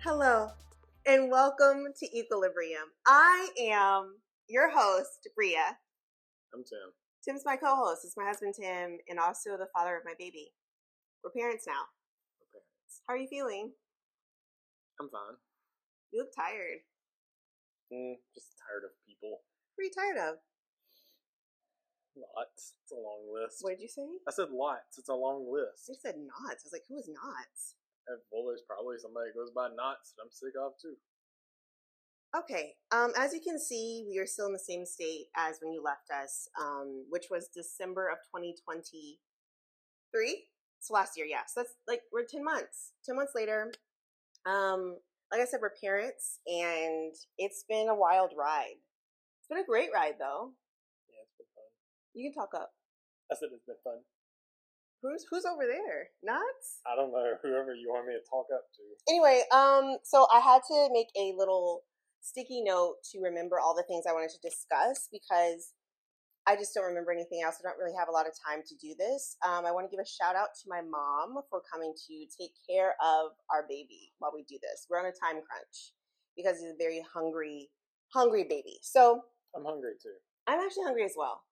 Hello, and welcome to Equilibrium. I am your host, Bria. I'm Tim. Tim's my co-host. It's my husband, Tim, and also the father of my baby. We're parents now. We're parents. How are you feeling? I'm fine. You look tired. Just tired of people. What are you tired of? Lots. It's a long list. What did you say? I said lots. It's a long list. You said knots. I was like, who is knots? Well, there's probably somebody that goes by knots that I'm sick of too. Okay. As you can see, we are still in the same state as when you left us, which was December of 2023. So last year, yeah. So that's like we're 10 months. 10 months later. Like I said, we're parents, and it's been a wild ride. It's been a great ride, though. Yeah, it's been fun. You can talk up. I said it's been fun. Who's over there? Knots? I don't know. Whoever you want me to talk up to. Anyway, so I had to make a little sticky note to remember all the things I wanted to discuss because I just don't remember anything else. I don't really have a lot of time to do this. I want to give a shout out to my mom for coming to take care of our baby while we do this. We're on a time crunch because he's a very hungry baby. So I'm hungry too. I'm actually hungry as well.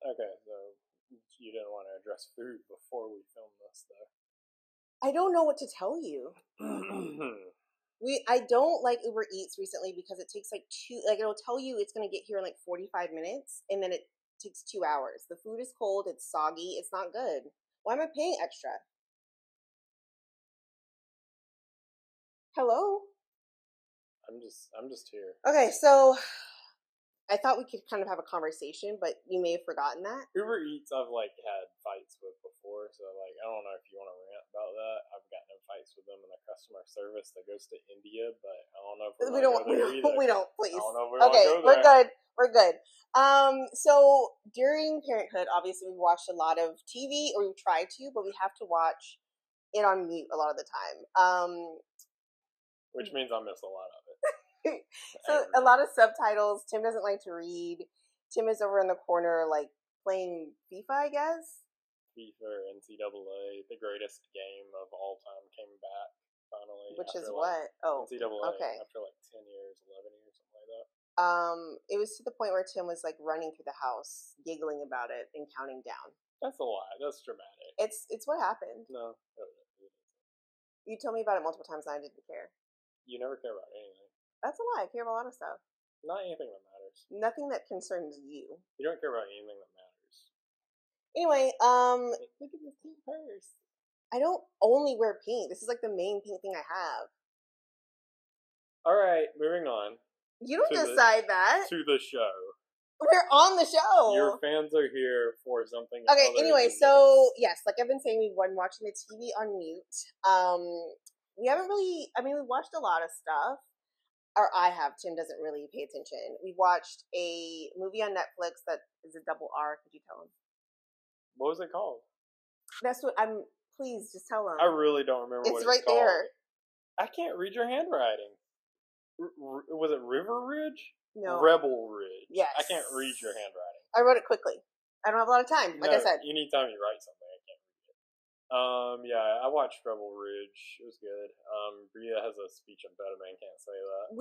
Okay, so you didn't want to address food before we filmed this, though. I don't know what to tell you. I don't like Uber Eats recently because it takes it'll tell you it's going to get here in like 45 minutes and then it takes 2 hours. The food is cold, it's soggy, it's not good. Why am I paying extra? Hello? I'm just here. Okay, so I thought we could kind of have a conversation, but you may have forgotten that. Uber Eats I've had fights with before, so I don't know if you want to rant about that. I've gotten in fights with them in the customer service that goes to India, but I don't know if we don't, please. I don't know if we okay, want to go we're there. We're good. So during parenthood, obviously we've watched a lot of TV, or we've tried to, but we have to watch it on mute a lot of the time. Which means I miss a lot of it. So a lot of subtitles. Tim doesn't like to read. Tim is over in the corner, playing FIFA, I guess. FIFA, NCAA, the greatest game of all time, came back finally. Which is what? Oh, NCAA. Okay. After 10 years, 11 years, something like that. It was to the point where Tim was running through the house, giggling about it and counting down. That's a lie. That's dramatic. It's what happened. No. You told me about it multiple times and I didn't care. You never care about anything. That's a lie. I care about a lot of stuff. Not anything that matters. Nothing that concerns you. You don't care about anything that matters. Anyway, look at this pink purse. I don't only wear pink. This is the main pink thing I have. Alright, moving on. You don't decide that. To the show. We're on the show. Your fans are here for something. Okay, anyway, so yes, like I've been saying, we've been watching the TV on mute. We haven't really, we've watched a lot of stuff. Or I have. Tim doesn't really pay attention. We watched a movie on Netflix that is a double R. Could you tell him? What was it called? That's what please, just tell him. I really don't remember what it's right called. there. I can't read your handwriting. Was it River Ridge? No. Rebel Ridge. Yes. I can't read your handwriting. I wrote it quickly. I don't have a lot of time, like I said. Anytime you write something, I can't read it. Yeah, I watched Rebel Ridge. It was good. Bria has a speech impediment. Can't say that.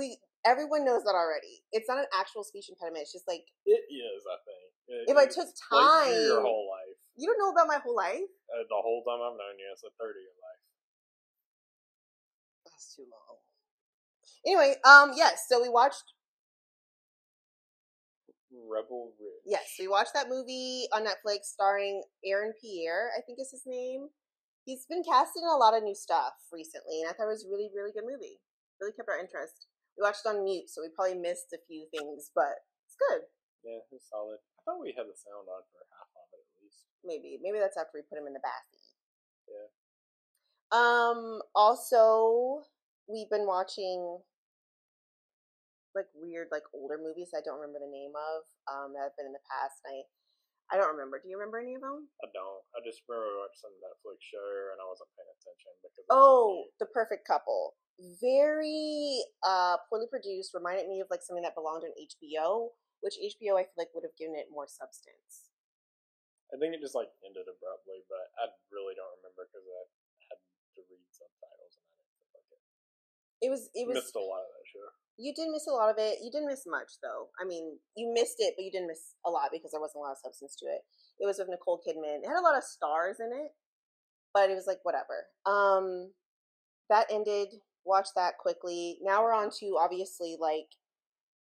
Everyone knows that already. It's not an actual speech impediment. It's just it is. I think. If I took time, your whole life. You don't know about my whole life. The whole time I've known you, it's a third of your life. That's too long. Anyway, yes. So we watched Rebel Ridge. Yes, we watched that movie on Netflix starring Aaron Pierre, I think is his name. He's been casted in a lot of new stuff recently, and I thought it was a really, really good movie. Really kept our interest. We watched it on mute, so we probably missed a few things, but it's good. Yeah, it's solid. I thought we had the sound on for half of it at least. Maybe that's after we put him in the bathie. Yeah. Also, we've been watching weird older movies I don't remember the name of that have been in the past. I don't remember. Do you remember any of them? I don't. I just remember I watched some Netflix show and I wasn't paying attention because The Perfect Couple. Very poorly produced. Reminded me of something that belonged on HBO, which HBO I feel would have given it more substance. I think it just ended abruptly, but I really don't remember because I had to read subtitles and I didn't feel like it. It was Missed a lot of that show. You did miss a lot of it. You didn't miss much, though. I mean, you missed it, but you didn't miss a lot because there wasn't a lot of substance to it. It was with Nicole Kidman. It had a lot of stars in it, but it was like whatever. That ended. Watched that quickly. Now we're on to obviously like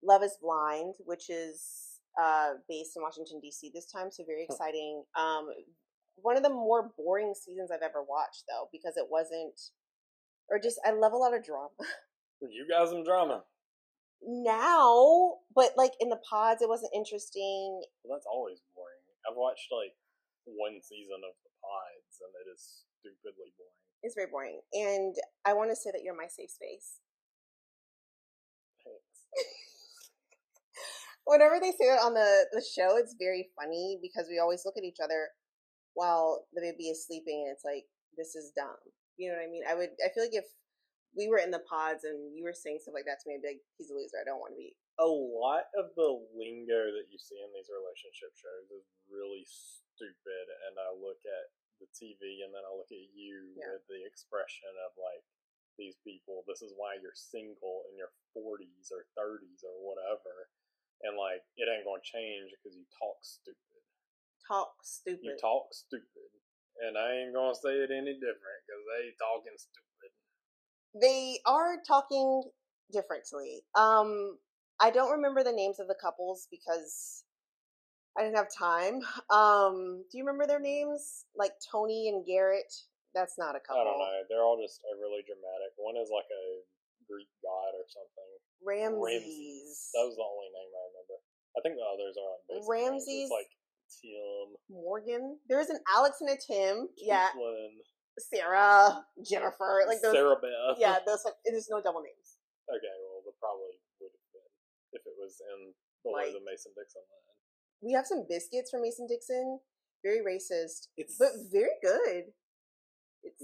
Love Is Blind, which is based in Washington D.C. this time, so very exciting. One of the more boring seasons I've ever watched, though, because it wasn't, or just I love a lot of drama. You got some drama. Now, but like in the pods, it wasn't interesting. Well, that's always boring. I've watched like one season of the pods, and it is stupidly boring. It's very boring, and I want to say that you're my safe space. Thanks. Whenever they say it on the show, it's very funny because we always look at each other while the baby is sleeping, and it's like, this is dumb. You know what I mean? I feel like if we were in the pods and you were saying stuff like that to me, I'd be like, he's a loser. I don't want to be. A lot of the lingo that you see in these relationship shows is really stupid, and I look at the TV and then I look at you with the expression of like, these people, this is why you're single in your 40s or 30s or whatever, and like, it ain't gonna change because you talk stupid. You talk stupid. And I ain't gonna say it any different because they talking stupid. They are talking differently. I don't remember the names of the couples because I didn't have time. Do you remember their names? Like Tony and Garrett? That's not a couple. I don't know. They're all just overly dramatic. One is like a Greek god or something. Ramses. That was the only name I remember. I think the others are like basic Ramses. names. It's like Tim. Morgan. There's an Alex and a Tim. Caitlin. Yeah. Sarah, Jennifer, like those. Sarah Beth. Yeah, those. There's no double names. Okay, well, there probably would have been if it was in below the Mason-Dixon line. We have some biscuits from Mason-Dixon. Very racist, but very good. It's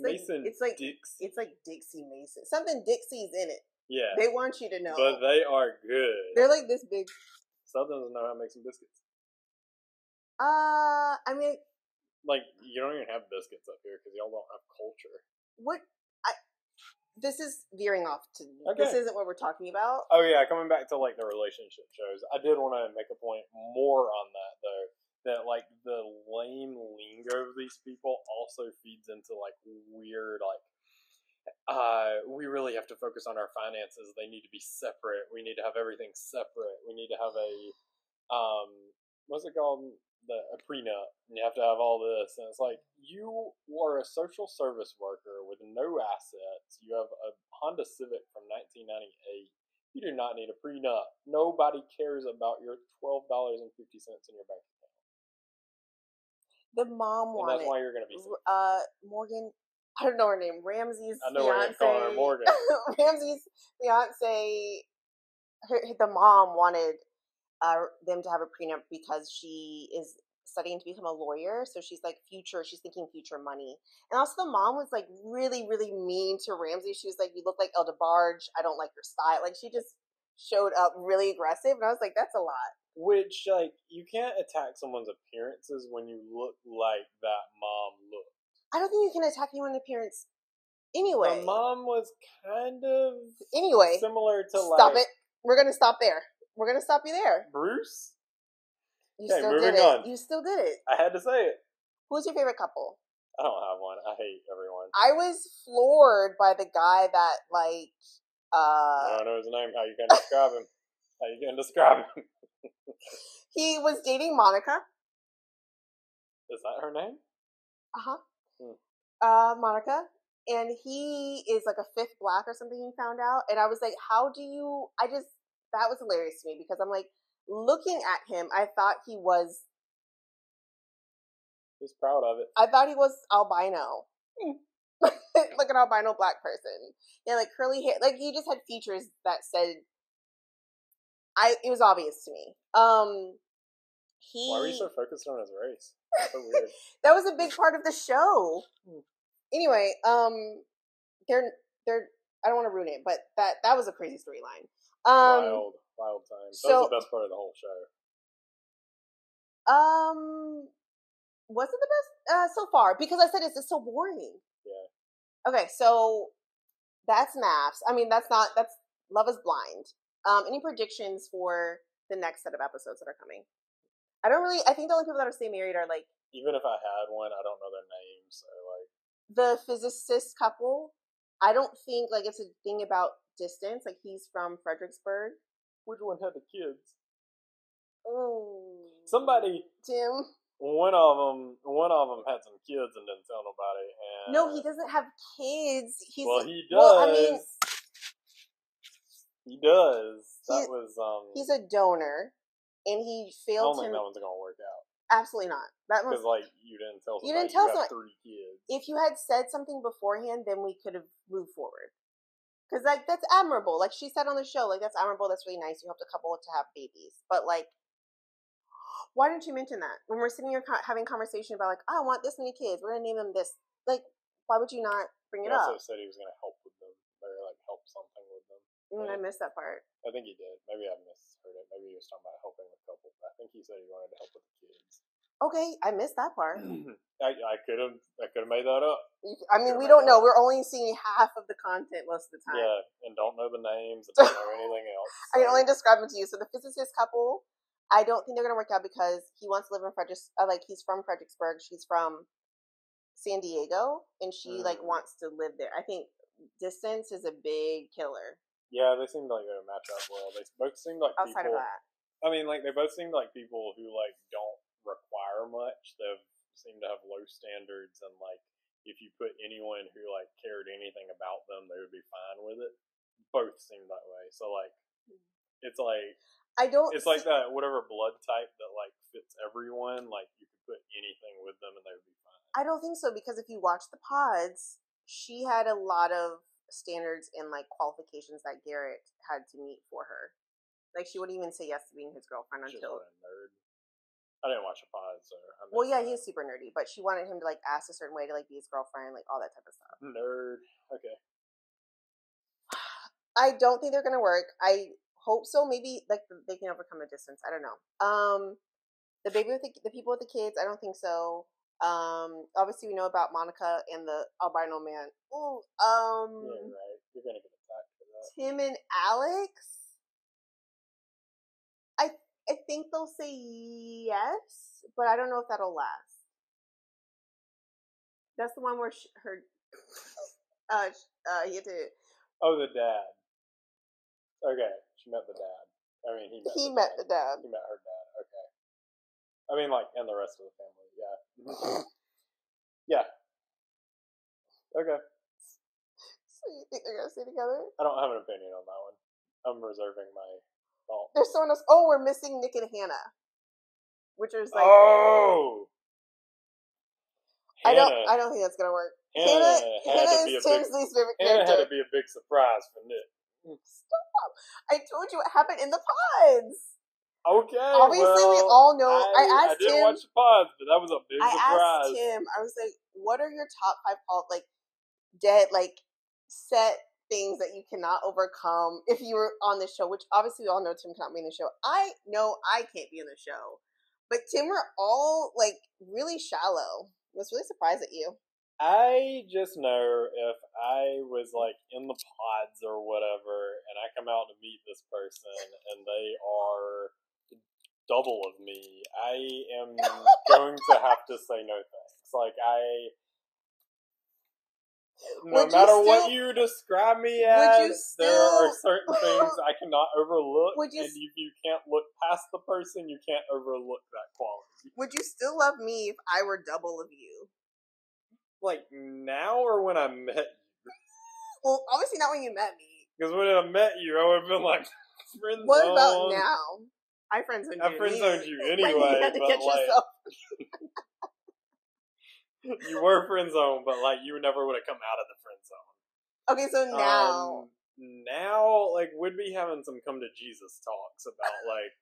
like it's like Dixie Mason. Something Dixie's in it. Yeah, they want you to know. But they are good. They're like this big. Southerners know how to make some biscuits. I mean. Like, you don't even have biscuits up here because y'all don't have culture. This is veering off to... Okay. This isn't what we're talking about. Oh, yeah, coming back to, like, the relationship shows. I did want to make a point more on that, though. That, like, the lame lingo of these people also feeds into, like, weird, like, we really have to focus on our finances. They need to be separate. We need to have everything separate. We need to have a, what's it called? A prenup, and you have to have all this, and it's like, you are a social service worker with no assets. You have a Honda Civic from 1998. You do not need a prenup. Nobody cares about your $12.50 in your bank account. The mom wanted. And that's why you're going to be sick. Morgan. I don't know her name. Ramsey's I know fiance. we're calling her Morgan. Ramsey's fiance. The mom wanted them to have a prenup because she is studying to become a lawyer, so she's like she's thinking future money. And also the mom was like really, really mean to Ramsey. She was like, you look like El DeBarge, I don't like your style. Like, she just showed up really aggressive, and I was like, that's a lot. Which, like, you can't attack someone's appearances when you look like that mom looked. I don't think you can attack anyone's appearance anyway. The mom was kind of similar to Stop it. We're gonna stop there. We're going to stop you there. Bruce? You still did it. On. You still did it. I had to say it. Who's your favorite couple? I don't have one. I hate everyone. I was floored by the guy that, like... I don't know his name. How you going to describe him? How you going to describe him? He was dating Monica. Is that her name? Uh-huh. Monica. And he is like a fifth black or something, he found out. And I was like, how do you... That was hilarious to me because I'm like, looking at him, I thought he was... He's proud of it. I thought he was albino. Like an albino black person. Yeah, like curly hair. Like, he just had features that said... It was obvious to me. Why were you so focused on his race? That's so weird. That was a big part of the show. Anyway, they're I don't want to ruin it, but that was a crazy storyline. Wild time. That was the best part of the whole show. Was it the best so far? Because I said it's just so boring. Yeah. Okay, so That's MAFS. I mean, that's Love is Blind. Any predictions for the next set of episodes that are coming? I think the only people that are stay married are like, even if I had one, I don't know their names, so like the physicist couple. I don't think like it's a thing about distance. Like he's from Fredericksburg. which one had the kids? Oh, Somebody, Tim. one of them had some kids and didn't tell nobody. And No, he doesn't have kids. He does. Well, I mean, he does. He's a donor, and he I failed don't think him. that one's gonna work out. Absolutely not. That was because like you didn't tell somebody you didn't tell you have someone. 3 kids. If you had said something beforehand, then we could have moved forward. Because like that's admirable. Like she said on the show, like that's admirable. That's really nice. You helped a couple to have babies, but like, why didn't you mention that when we're sitting here having conversation about like, oh, I want this many kids. We're gonna name them this. Like, why would you not bring it He up? also said he was gonna help with them, or like help something with them. I missed that part. I think he did. Maybe I misheard it. Maybe he was talking about helping with couples. I think he said he wanted to help with the kids. Okay, I missed that part. I could have made that up. I mean, we don't know. We're only seeing half of the content most of the time. Yeah, and don't know the names, and don't know anything else. So. I can only describe them to you. So the physicist couple, I don't think they're gonna work out because he wants to live in he's from Fredericksburg. She's from San Diego, and she like wants to live there. I think distance is a big killer. Yeah, they seem like they would match up well. They both seem like outside people, of that. I mean, like they both seem like people who like don't require much. They seem to have low standards, and like if you put anyone who like cared anything about them, they would be fine with it. Both seem that way. So like, it's like It's like that whatever blood type that like fits everyone. Like you could put anything with them, and they would be fine. I don't think so because if you watch the pods, she had a lot of standards and like qualifications that Garrett had to meet for her. Like she wouldn't even say yes to being his girlfriend until. A nerd. I didn't watch the pod, so. Well, yeah, he's super nerdy, but she wanted him to like ask a certain way to like be his girlfriend, like all that type of stuff. Nerd. Okay. I don't think they're gonna work. I hope so. Maybe like they can overcome the distance. I don't know. The baby with the people with the kids. I don't think so. Obviously we know about Monica and the albino man. Ooh, yeah, right. You're gonna get attacked for that. Tim and Alex. I think they'll say yes, but I don't know if that'll last. That's the one where he had to. Oh, the dad. Okay, she met the dad. I mean, he met the dad. He met her dad. Okay. I mean, like, and the rest of the family. Yeah. Yeah. Okay. So you think they're gonna stay together? I don't have an opinion on that one. I'm reserving my thoughts. There's someone else. Oh, we're missing Nick and Hannah, which is like. Oh. I don't think that's gonna work. Hannah is Tim's least favorite character. Hannah had to be a big surprise for Nick. Stop! I told you what happened in the pods. Okay. Obviously, we all know. I didn't watch the pods, but that was a big surprise. I asked him. I was like, "What are your top 5 set things that you cannot overcome if you were on the show?" Which obviously we all know Tim cannot be in the show. I know I can't be in the show, but Tim, we're all like really shallow. I was really surprised at you. I just know if I was like in the pods or whatever, and I come out to meet this person, and they are double of me, I am going to have to say no thanks. Like no matter what you describe me as, there are certain things I cannot overlook, and if you can't look past the person, you can't overlook that quality. Would you still love me if I were double of you? Like now or when I met you? Well, obviously not when you met me. Because when I met you, I would have been like, friend zone. What about now? I friend zoned you. I friend zoned you anyway, you had to catch like, yourself. You were friend zoned, but like you never would have come out of the friend zone. Okay, so now, like, we'd be having some come to Jesus talks about like,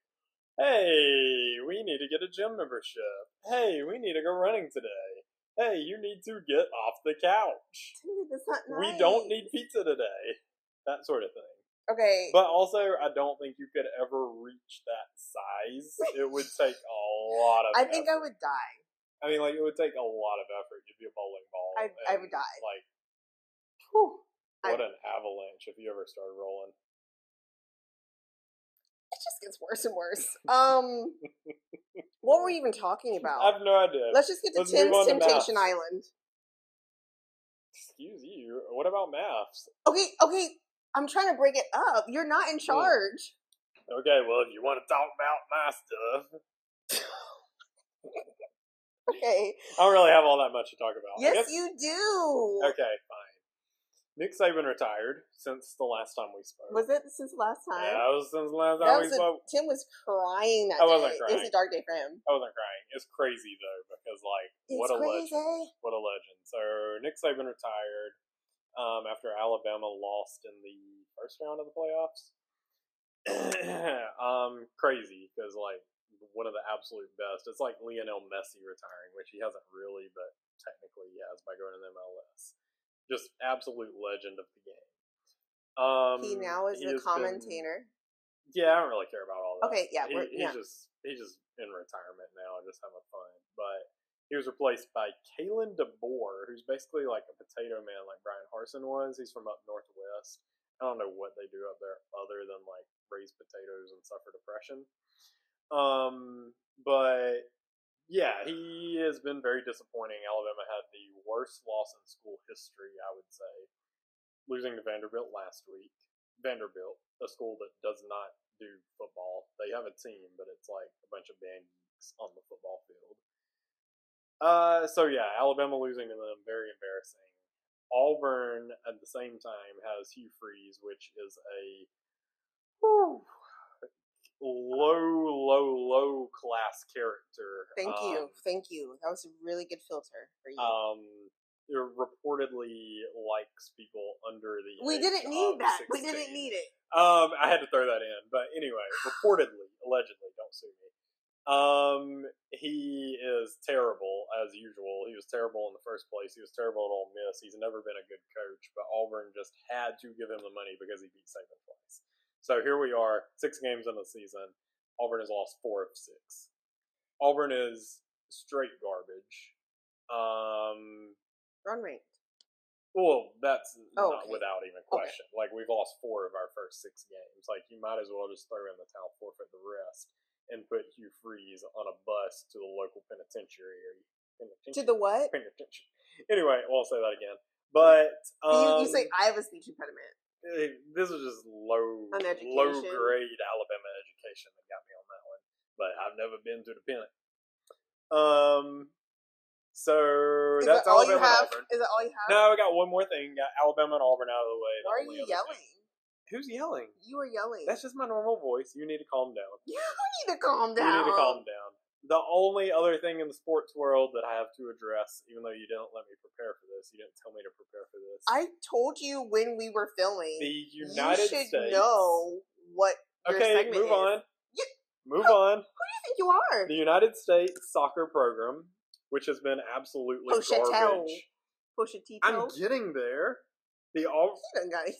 hey, we need to get a gym membership. Hey, we need to go running today. Hey, you need to get off the couch. Dude, that's not nice. We don't need pizza today. That sort of thing. Okay. But also, I don't think you could ever reach that size. It would take a lot of effort. I think I would die. I mean, like, it would take a lot of effort. You'd be a bowling ball. I would die. Like, whew. What an avalanche if you ever started rolling. It just gets worse and worse. What were we even talking about? I have no idea. Let's just get to Tim's Temptation Island. Excuse you. What about MAFS? Okay. I'm trying to break it up. You're not in charge. Okay, well, if you want to talk about my stuff. Okay. I don't really have all that much to talk about. Yes, you do. Okay, fine. Nick Saban retired since the last time we spoke. Was it since the last time? Yeah, it was since the last time we spoke. Tim was crying that day. I wasn't crying. It was a dark day for him. I wasn't crying. It's crazy, though, because, like, what a legend. What a legend. So, Nick Saban retired after Alabama lost in the first round of the playoffs. Crazy, because, like, one of the absolute best. It's like Lionel Messi retiring, which he hasn't really, but technically he has by going to the MLS. Just absolute legend of the game. He now is a commentator. Yeah, I don't really care about all that. Okay, yeah, he's just in retirement now, just having fun. But he was replaced by Kalen DeBoer, who's basically like a potato man, like Brian Harsin was. He's from up northwest. I don't know what they do up there other than like raise potatoes and suffer depression. But yeah, he has been very disappointing. Alabama had the worst loss in school history, I would say, losing to Vanderbilt last week. Vanderbilt, a school that does not do football. They have a team, but it's like a bunch of band geeks on the football field. So yeah, Alabama losing to them, very embarrassing. Auburn at the same time has Hugh Freeze, which is a low class character. Thank you. That was a really good filter for you. Reportedly likes people under the We didn't need that. 16. We didn't need it. I had to throw that in, but anyway, reportedly, allegedly, don't sue me. He is terrible as usual. He was terrible in the first place. He was terrible at Ole Miss. He's never been a good coach, but Auburn just had to give him the money because he beat Saban twice. So here we are, 6 games in the season. Auburn has lost 4 of 6. Auburn is straight garbage. Unranked. Well, that's not okay. Without even question. Okay. Like, we've lost 4 of our first 6 games. Like, you might as well just throw in the towel, forfeit the rest, and put Hugh Freeze on a bus to the local penitentiary. To the what? Penitentiary. Anyway, I won't say that again. But you say I have a speech impediment. This is just low grade Alabama education that got me on that one. But I've never been to the Pennant. So that's all Alabama you have? and Auburn. Is that all you have? No, we got one more thing. Got Alabama and Auburn out of the way. Why are you yelling? Who's yelling? You are yelling. That's just my normal voice. You need to calm down. You need to calm down. You need to calm down. The only other thing in the sports world that I have to address, even though you didn't let me prepare for this, you didn't tell me to prepare for this. I told you when we were filming. The United States. You should know what your segment move on. Move on. Who do you think you are? The United States soccer program, which has been absolutely garbage. Pochettino. I'm getting there. He's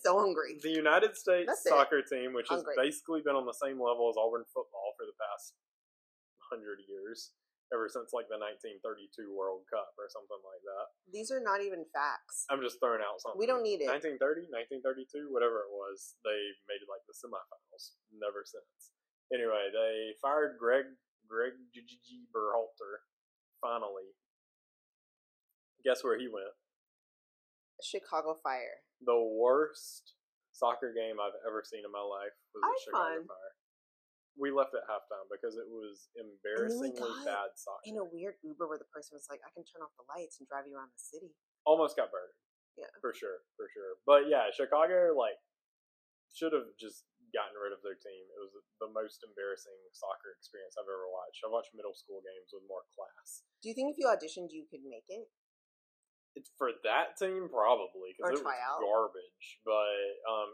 so hungry. The United States soccer team, which has basically been on the same level as Auburn football for the past 100 years, ever since like the 1932 World Cup or something like that. These are not even facts. I'm just throwing out something. We don't need it. 1930, 1932, whatever it was, they made like the semifinals. Never since. Anyway, they fired Greg Berhalter. Finally. Guess where he went? Chicago Fire. The worst soccer game I've ever seen in my life was the Chicago Fire. We left at halftime because it was embarrassingly bad soccer. In a weird Uber where the person was like, I can turn off the lights and drive you around the city. Almost got burned. Yeah. For sure. But yeah, Chicago, like, should have just gotten rid of their team. It was the most embarrassing soccer experience I've ever watched. I've watched middle school games with more class. Do you think if you auditioned, you could make it? It's for that team, probably, because it was garbage. But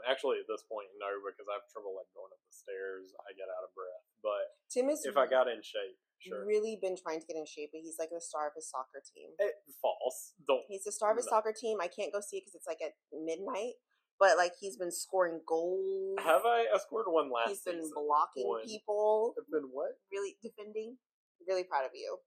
actually, at this point, no, because I have trouble like going up the stairs. I get out of breath. But Tim is if I got in shape, sure. Really been trying to get in shape, but he's like the star of his soccer team. False. He's the star of his soccer team. I can't go see it because it's like at midnight. But like he's been scoring goals. Have I? I scored one last season. He's been blocking people. Have been what? Really defending. Really proud of you.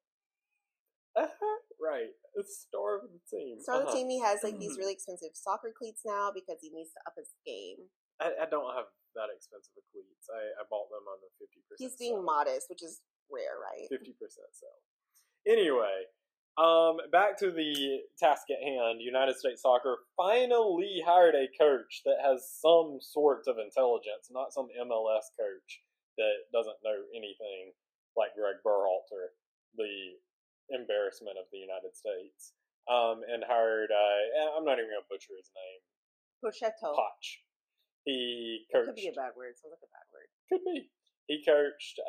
Right. It's star of the team. Star of the team, he has like these really expensive soccer cleats now because he needs to up his game. I don't have that expensive of cleats. I bought them on the 50%. He's being modest, which is rare, right? 50% sale. Anyway, back to the task at hand. United States Soccer finally hired a coach that has some sort of intelligence, not some MLS coach that doesn't know anything like Greg Berhalter, the embarrassment of the United States. And hired, I'm not even going to butcher his name. Pochettino. Poch. He coached. Could be a bad word. Sounds like a bad word. Could be. He coached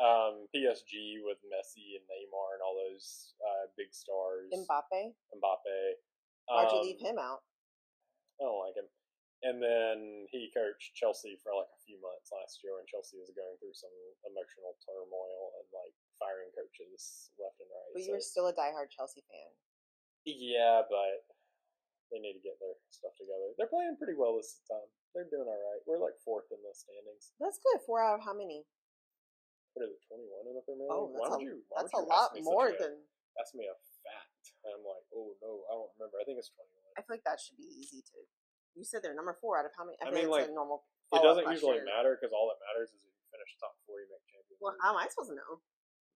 PSG with Messi and Neymar and all those big stars. Mbappe. Why'd you leave him out? I don't like him. And then he coached Chelsea for like a few months last year when Chelsea was going through some emotional turmoil and like firing coaches left and right. But you were still a diehard Chelsea fan. Yeah, but they need to get their stuff together. They're playing pretty well this time. They're doing all right. We're like 4th in the standings. That's good. 4 out of how many? What is it, 21 in the Premier League? Oh, that's a lot more than... Ask me a fact. And I'm like, oh, no, I don't remember. I think it's 21. I feel like that should be easy to... You said they're number 4 out of how many? I mean, like, it's a normal... It doesn't usually matter because all that matters is if you finish top 4, you make Champions League. Well, how am I supposed to know?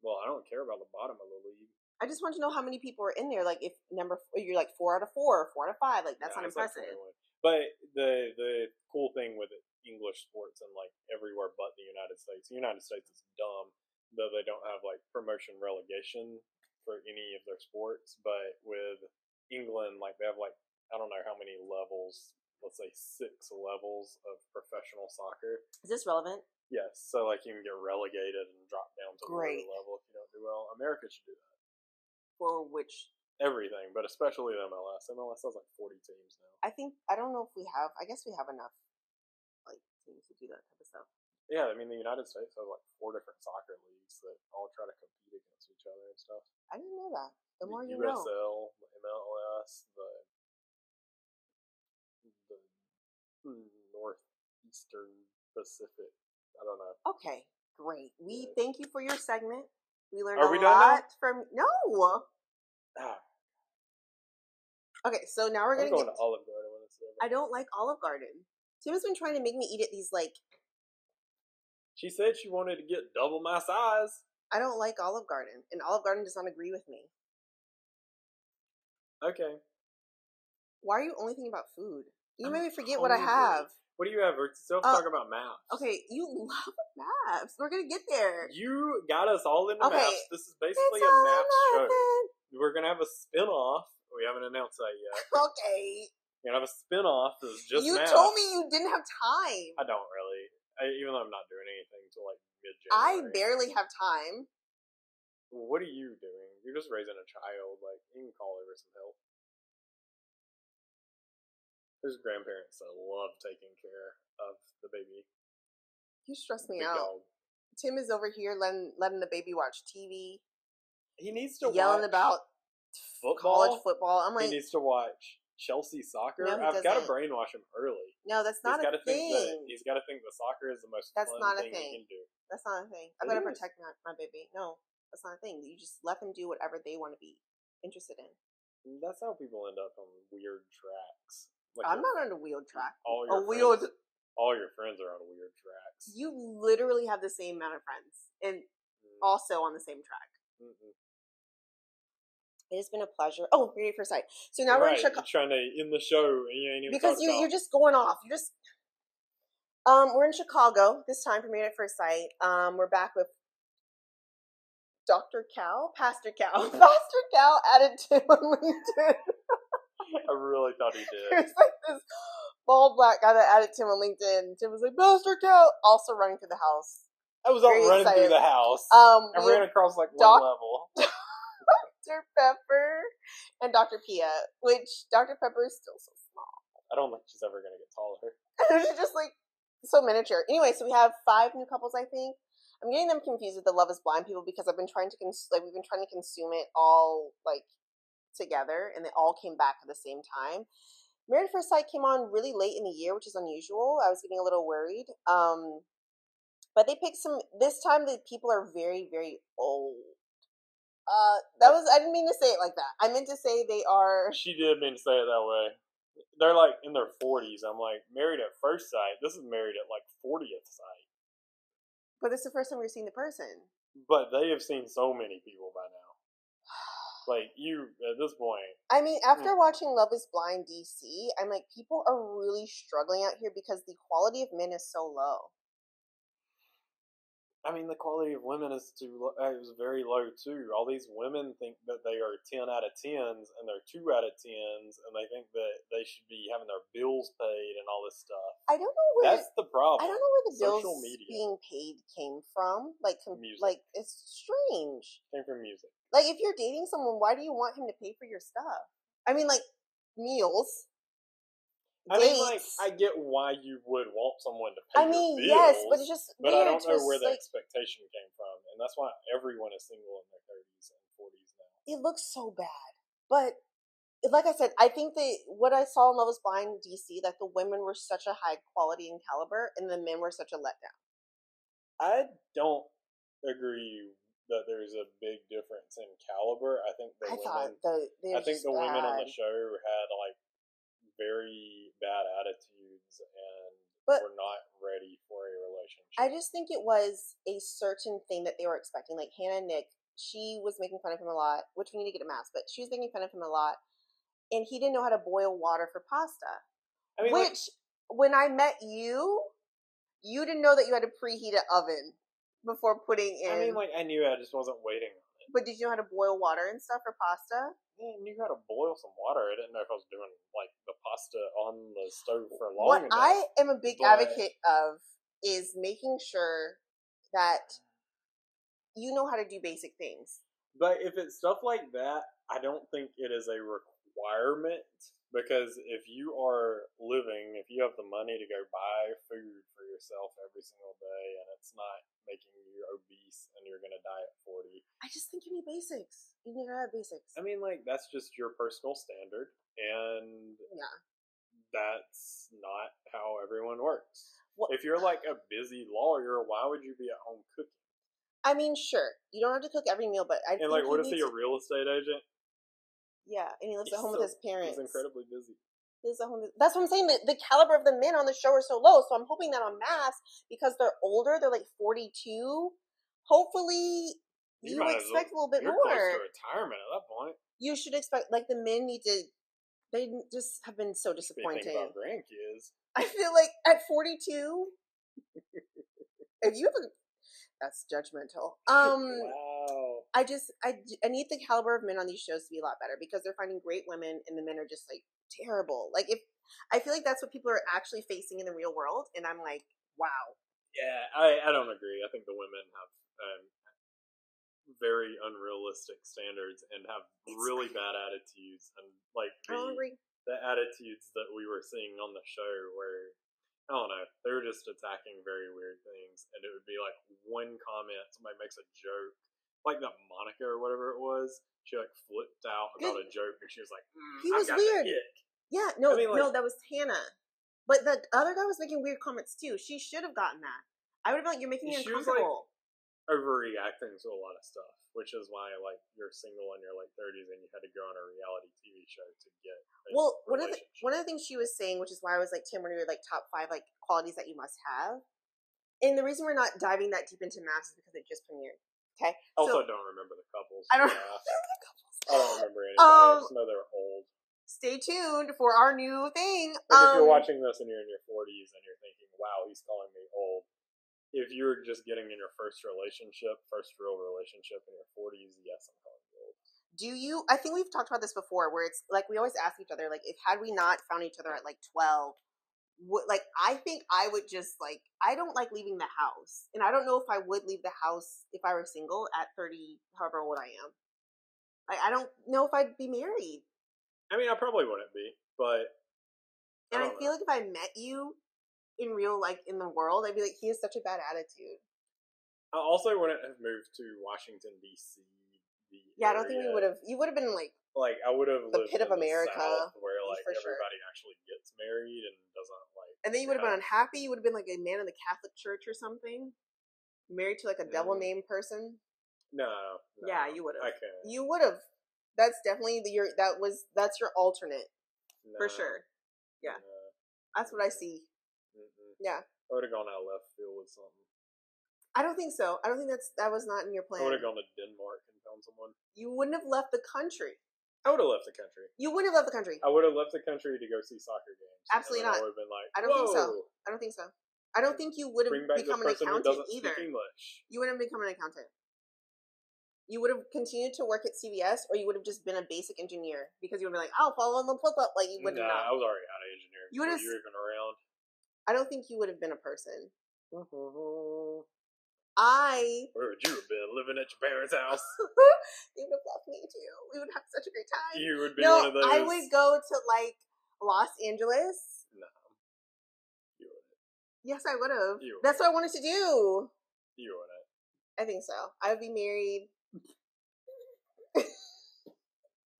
Well, I don't care about the bottom of the league. I just want to know how many people are in there. Like, if you're like 4 out of 4, 4 out of 5, like that's not impressive. Like but the cool thing with English sports and like everywhere but the United States is dumb, though they don't have like promotion relegation for any of their sports. But with England, like they have like I don't know how many levels. Let's say 6 levels of professional soccer. Is this relevant? Yes. So like you can get relegated and drop down to the lower level if you don't do well. America should do that. For which? Everything, but especially the MLS. MLS has like 40 teams now. I don't know if we have, I guess we have enough like teams to do that type of stuff. Yeah, I mean the United States has like 4 different soccer leagues that all try to compete against each other and stuff. I didn't know that. The more you USL, know. The MLS, the Northeastern Pacific. I don't know. Okay, great. We thank you for your segment. We learned a lot from... No! Ah. Okay, so now we're going to Olive Garden when it's over. I don't like Olive Garden. Tim has been trying to make me eat at these, like... She said she wanted to get double my size. I don't like Olive Garden, and Olive Garden does not agree with me. Okay. Why are you only thinking about food? You made me forget what I have. What do you have? We're still talking about MAFS. Okay, you love MAFS. We're going to get there. You got us all into MAFS. This is basically a MAFS show. We're going to have a spin-off. We haven't announced that yet. Okay. We're going to have a spin-off that's just You MAFS. told me you didn't have time. I don't really. Even though I'm not doing anything until like mid-January. I barely have time. What are you doing? You're just raising a child. Like, you can call over some help. There's grandparents that love taking care of the baby. You stress me out. Dog. Tim is over here letting the baby watch TV. He needs to yelling about college football. I'm like, he needs to watch Chelsea soccer. No, I've got to brainwash him early. No, that's not a thing. He's got to think that soccer is the most fun thing he can do. That's not a thing. I've got to protect my baby. No, that's not a thing. You just let them do whatever they want to be interested in. That's how people end up on weird tracks. Like I'm not on a wheeled track. All your friends are on weird tracks. You literally have the same amount of friends and also on the same track. Mm-mm. It has been a pleasure. Oh, ready for sight. So now we're in Chicago. You're trying to end the show and you ain't even because you're just going off. You just we're in Chicago this time for Married at First Sight. We're back with Pastor Cal added to LinkedIn. I really thought he did. There's like this bald black guy that added Tim on LinkedIn. Tim was like, Pastor Cal, also running through the house. I was all running through the house. I ran across like one level. Dr. Pepper and Dr. Pia, which Dr. Pepper is still so small. I don't think she's ever going to get taller. She's just like so miniature. Anyway, so we have 5 new couples, I think. I'm getting them confused with the Love is Blind people because I've been trying to we've been trying to consume it all like together, and they all came back at the same time. Married at First Sight came on really late in the year, which is unusual. I was getting a little worried. But they picked this time the people are very, very old. I didn't mean to say it like that. I meant to say they are. She did mean to say it that way. They're like in their 40s. I'm like, married at first sight. This is married at like 40th sight. But this is the first time we're seeing the person. But they have seen so many people by now. Like, you, at this point. I mean, after watching Love is Blind DC, I'm like, people are really struggling out here because the quality of men is so low. I mean, the quality of women is very low too. All these women think that they are 10 out of 10s and they're 2 out of 10s, and they think that they should be having their bills paid and all this stuff. I don't know where that's the problem. I don't know where the Social bills media. being paid came from. Like, music. Like, it's strange. Came from music. Like, if you're dating someone, why do you want him to pay for your stuff? I mean, like, meals. I mean, like, I get why you would want someone to pay your bills. Yes, but it's just but I don't know where the expectation came from, and that's why everyone is single in their 30s and 40s now. It looks so bad, but like I said, I think that what I saw in Love is Blind DC, that the women were such a high quality and caliber, and the men were such a letdown. I don't agree that there's a big difference in caliber. I think the women on the show had like very bad attitudes and were not ready for a relationship. I just think it was a certain thing that they were expecting. Like Hannah Nick, she was making fun of him a lot, which we need to get a mask, but she was making fun of him a lot, and he didn't know how to boil water for pasta. I mean, when I met you, you didn't know that you had to preheat an oven before putting in. I mean, like, I knew, I just wasn't waiting on it. But did you know how to boil water and stuff for pasta? Yeah, I knew how to boil some water. I didn't know if I was doing, like, the pasta on the stove for long what enough. I am a big advocate of is making sure that you know how to do basic things. But if it's stuff like that, I don't think it is a requirement, because if you are living, if you have the money to go buy food for yourself every single day and it's not making you obese and you're going to die at 40. I just think you need basics. You need to have basics. I mean, like, that's just your personal standard, and that's not how everyone works. Well, if you're like a busy lawyer, why would you be at home cooking? I mean, sure, you don't have to cook every meal, but I think like, what if he's a real estate agent? Yeah, and he lives at home with his parents. He's incredibly busy. That's what I'm saying. The caliber of the men on the show are so low. So I'm hoping that on MAFS, because they're older, they're like 42. Hopefully, you expect a little bit more. You're close to retirement at that point. You should expect, like, the men need to. They just have been so disappointing. About grandkids. I feel like at 42, if you have that's judgmental. Wow. I need the caliber of men on these shows to be a lot better, because they're finding great women and the men are just like terrible. Like, if I feel like that's what people are actually facing in the real world, and I'm like, wow. Yeah, I don't agree. I think the women have very unrealistic standards and have really bad attitudes, and like the attitudes that we were seeing on the show where, I don't know, they were just attacking very weird things, and it would be like one comment, somebody makes a joke, like that Monica or whatever it was, she like flipped out about a joke, and she was like, he was weird. Yeah, no, that was Hannah. But the other guy was making weird comments too. She should have gotten that. I would have been like, you're making me uncomfortable. Overreacting to a lot of stuff, which is why, like, you're single in your late 30s and you had to go on a reality TV show to get one of the things she was saying, which is why I was like, Tim, what are your like top 5 like qualities that you must have? And the reason we're not diving that deep into MAFS is because it just premiered. Okay. Also, don't remember the couples. I don't remember the couples. I don't remember anybody. I just know they're old. Stay tuned for our new thing. If you're watching this and you're in your 40s and you're thinking, wow, he's calling me old. If you're just getting in your first real relationship in your 40s, yes, I'm calling you old. Do you, I think we've talked about this before, where it's like, we always ask each other, like, if had we not found each other at like 12, like, I think I would just like, I don't like leaving the house. And I don't know if I would leave the house if I were single at 30, however old I am. Like, I don't know if I'd be married. I mean, I probably wouldn't be, but. And I feel like if I met you in real, like, in the world, I'd be like, he has such a bad attitude. I also wouldn't have moved to Washington, D.C. I don't think we would have. You would have been like I would have the lived pit of in America, the South, where like everybody actually gets married and doesn't like. And then you would have been unhappy. You would have been like a man in the Catholic Church or something, married to like a devil named person. No. Yeah, you would have. I can't. You would have. That's definitely that's your alternate for sure. Yeah, that's what I see. Yeah, I would have gone out left field with something. I don't think so. I don't think that was not in your plan. I would have gone to Denmark and found someone. You wouldn't have left the country. I would have left the country. You wouldn't have left the country. I would have left the country to go see soccer games. Absolutely not. I would have been like, I don't think so. I don't think so. I don't think you would have become an accountant either. You wouldn't have become an accountant. You would have continued to work at CVS, or you would have just been a basic engineer because you would have been like, I'll follow on the flip up. Like, you would have not. I was already out of engineering. You would have. You were even around. I don't think you would have been a person. Where would you have been? Living at your parents' house? They would have left me too. We would have such a great time. You would be one of those. I would go to like Los Angeles. No. You wouldn't. Yes, I would have. That's what I wanted to do. You wouldn't. I think so. I would be married.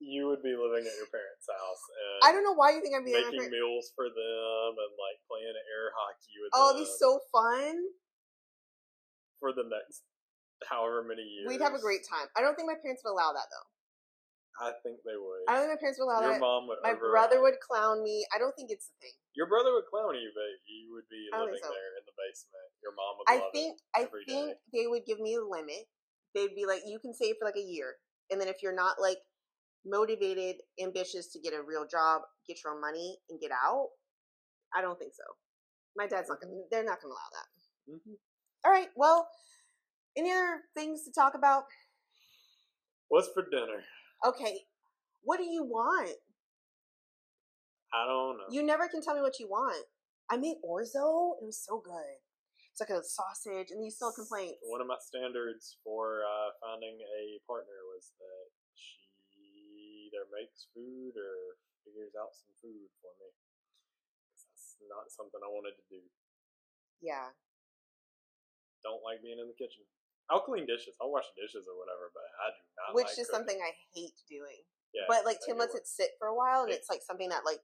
You would be living at your parents' house. And I don't know why you think I'd be making meals for them and like playing air hockey with them. Oh, it'd be so fun. For the next however many years. We'd have a great time. I don't think my parents would allow that though. I think they would. I don't think my parents would allow that. Your mom would. My brother would clown me. I don't think it's the thing. Your brother would clown you, but you would be living there in the basement. Your mom would love it every day. I think they would give me a limit. They'd be like, you can save for like a year. And then if you're not like motivated, ambitious to get a real job, get your own money, and get out, I don't think so. My dad's not gonna. They're not gonna allow that. Mm-hmm. All right. Well, any other things to talk about? What's for dinner? Okay. What do you want? I don't know. You never can tell me what you want. I made orzo. It was so good. It's like a sausage, and you still complain. One of my standards for finding a partner was that she either makes food or figures out some food for me. That's not something I wanted to do. Yeah. Don't like being in the kitchen. I'll clean dishes. I'll wash dishes or whatever, but I do not Which like is cooking. something I hate doing. Yeah, but like Tim lets it sit for a while, and it's like something that like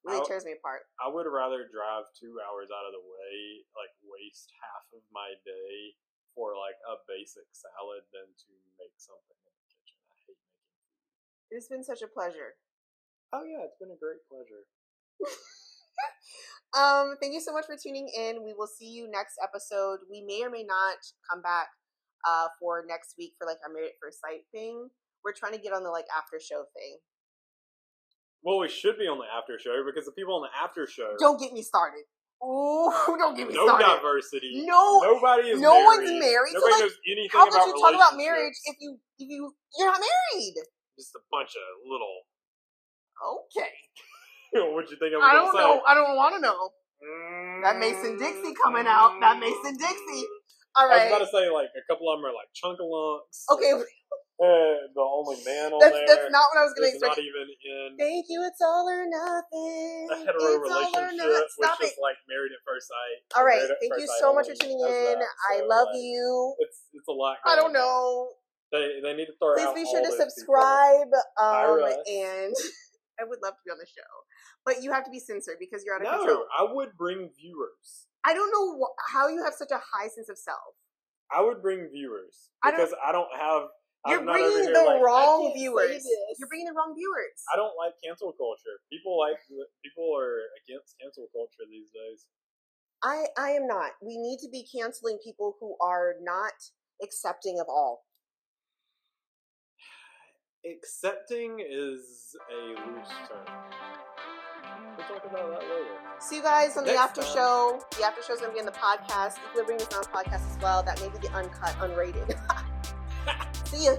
really tears me apart. I would rather drive 2 hours out of the way, like waste half of my day for like a basic salad than to make something in the kitchen. I hate making food. It's been such a pleasure. Oh yeah, it's been a great pleasure. Thank you so much for tuning in. We will see you next episode. We may or may not come back for next week for like our Married at First Sight thing. We're trying to get on the like after show thing. Well, we should be on the after show because the people on the after show. Don't get me started. Ooh, don't get me No started. diversity. No, nobody is. No married. one's married. Nobody so, like, knows anything how about could you talk about marriage if you're not married? Just a bunch of little. Okay. What'd you think I was going to say? I don't know. I don't want to know. That Mason Dixie coming out. That Mason Dixie. All right. I was about to say like a couple of them are like chunkalunks. Okay. The only man on there. That's not what I was going to expect. Not even in. Thank you. It's all or nothing. A hetero relationship, which is like Married at First Sight. All right. Thank you so much for tuning in. I love you. It's a lot. I don't know. They need to throw out. Please be sure to subscribe. And I would love to be on the show, but you have to be censored because you're out of control. No, I would bring viewers. I don't know how you have such a high sense of self. I would bring viewers because I don't have. You're bringing the wrong viewers. You're bringing the wrong viewers. I don't like cancel culture. People are against cancel culture these days. I am not. We need to be canceling people who are not accepting of all. Accepting is a loose term. We'll talk about that later. See you guys on the after show. The after show is going to be on the podcast. Equilibrium is on the podcast as well. That may be the uncut, unrated. See ya.